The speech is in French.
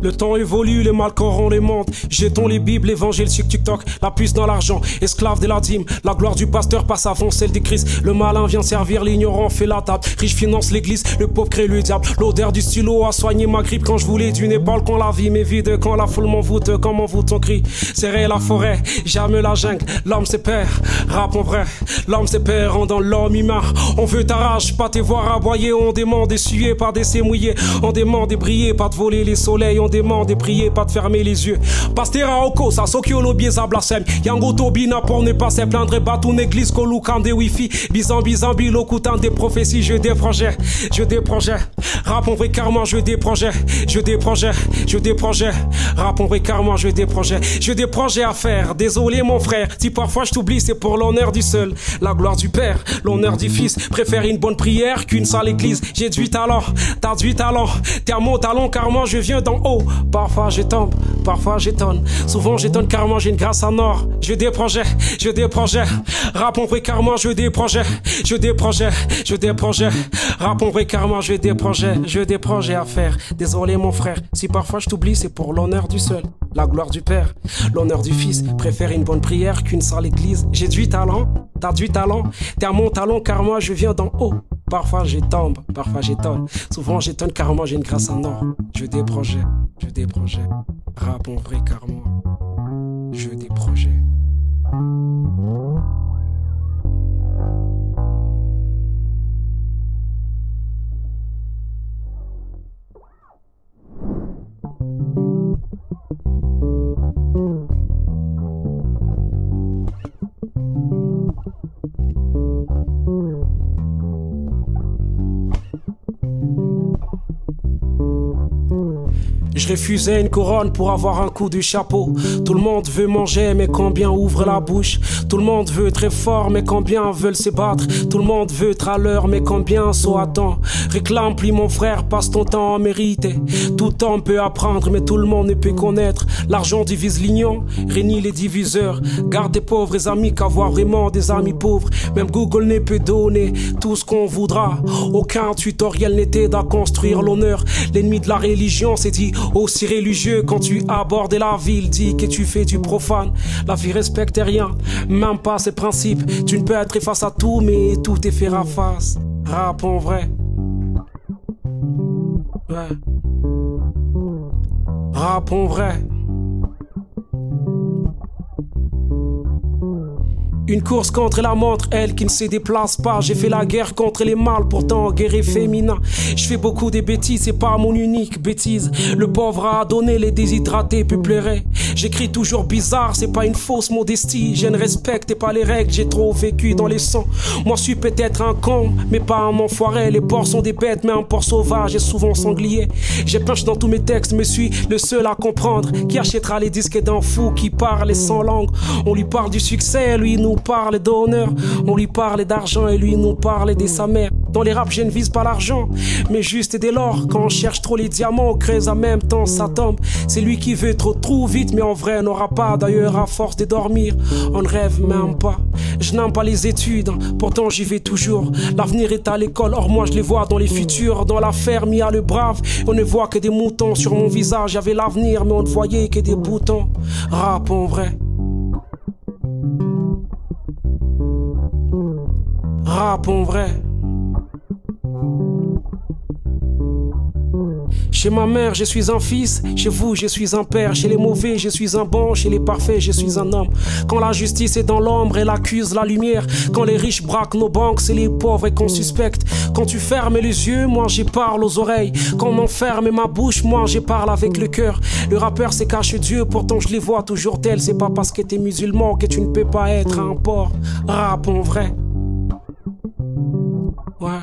Le temps évolue, les mal corrompent les mondes. Jetons les bibles, l'évangile sur TikTok. La puce dans l'argent, esclave de la dîme. La gloire du pasteur passe avant celle du Christ. Le malin vient servir, l'ignorant fait la table. Riche finance l'église, le pauvre crée le diable. L'odeur du stylo a soigné ma grippe quand je voulais d'une épaule. Quand la vie m'est vide, quand la foule m'envoûte, quand m'envoûte on crie. Serrer la forêt, jamais la jungle. L'homme c'est père, rap en vrai. L'homme c'est père, rendant l'homme humain. On veut ta rage, pas te voir aboyer. On demande d'essuyer, pas d'essai mouillé. On demande de briller, pas de voler les soleils. On demande de prier, pas de fermer les yeux. Pastera oko, sa sokiolo bieza blasem. Yango tobina pour ne pas se plaindre. Batou église kolukan de wifi. Bizambi lokutan des prophéties. Je des projets. Rap en vrai carrément, je des projets. Rap en vrai carrément, je des projets. J'ai des projets à faire. Désolé mon frère, si parfois je t'oublie, c'est pour l'honneur du seul. La gloire du Père, l'honneur du Fils. Préfère une bonne prière qu'une sale église. J'ai du talent, t'as du talent. T'es à mon talon car moi je viens d'en haut. Parfois je tombe, parfois j'étonne. Souvent j'étonne car moi j'ai une grâce en or. J'ai des projets. Rap en vrai car moi j'ai des projets. Rap en vrai car moi j'ai des projets à faire. Désolé mon frère, si parfois je t'oublie, c'est pour l'honneur du seul. La gloire du Père, l'honneur du Fils. Préfère une bonne prière qu'une sale église. J'ai du talent, t'as du talent. T'es à mon talon car moi je viens d'en haut. Parfois je tombe, parfois j'étonne. Souvent j'étonne car moi j'ai une grâce en or. J'ai des projets. Rap en vrai car moi j'ai des projets. Je refusais une couronne pour avoir un coup de chapeau. Tout le monde veut manger, mais combien ouvre la bouche? Tout le monde veut très fort, mais combien veulent se battre? Tout le monde veut être à l'heure, mais combien sont à temps? Réclame plus mon frère, passe ton temps à mériter. Tout homme peut apprendre, mais tout le monde ne peut connaître. L'argent divise l'union, réunit les diviseurs. Garde des pauvres amis qu'avoir vraiment des amis pauvres. Même Google ne peut donner tout ce qu'on voudra. Aucun tutoriel n'aide à construire l'honneur. L'ennemi de la religion s'est dit aussi religieux quand tu abordes la ville, dis que tu fais du profane. La vie respecte rien, même pas ses principes. Tu ne peux être face à tout, mais tout est fait à face. Rap en vrai. Ouais. Rap en vrai. Une course contre la montre, elle qui ne se déplace pas. J'ai fait la guerre contre les mâles, pourtant guerrier féminin. Je fais beaucoup de bêtises, c'est pas mon unique bêtise. Le pauvre a donné, les déshydratés peut pleurer. J'écris toujours bizarre, c'est pas une fausse modestie. Je ne respecte pas les règles, j'ai trop vécu dans les sangs. Moi je suis peut-être un con, mais pas un enfoiré. Les porcs sont des bêtes, mais un porc sauvage est souvent sanglier. J'ai punch dans tous mes textes, mais suis le seul à comprendre. Qui achètera les disques d'un fou qui parle sans langue? On lui parle du succès, lui nous parle d'honneur. On lui parle d'argent et lui nous parle de sa mère. Dans les raps je ne vise pas l'argent, mais juste de l'or. Quand on cherche trop les diamants, on creuse en même temps ça tombe. C'est lui qui veut trop vite, mais en vrai n'aura pas. D'ailleurs à force de dormir, on ne rêve même pas. Je n'aime pas les études, pourtant j'y vais toujours. L'avenir est à l'école, or moi je les vois dans les futurs. Dans la ferme il y a le brave, on ne voit que des moutons. Sur mon visage y'avait l'avenir, mais on ne voyait que des boutons. Rap en vrai. Rap en vrai. Chez ma mère, je suis un fils. Chez vous, je suis un père. Chez les mauvais, je suis un bon. Chez les parfaits, je suis un homme. Quand la justice est dans l'ombre, elle accuse la lumière. Quand les riches braquent nos banques, c'est les pauvres qu'on suspecte. Quand tu fermes les yeux, moi j'y parle aux oreilles. Quand on m'enferme ma bouche, moi j'y parle avec le cœur. Le rappeur se cache Dieu, pourtant je les vois toujours tels. C'est pas parce que t'es musulman que tu ne peux pas être un porc. Rap en vrai. Ouais.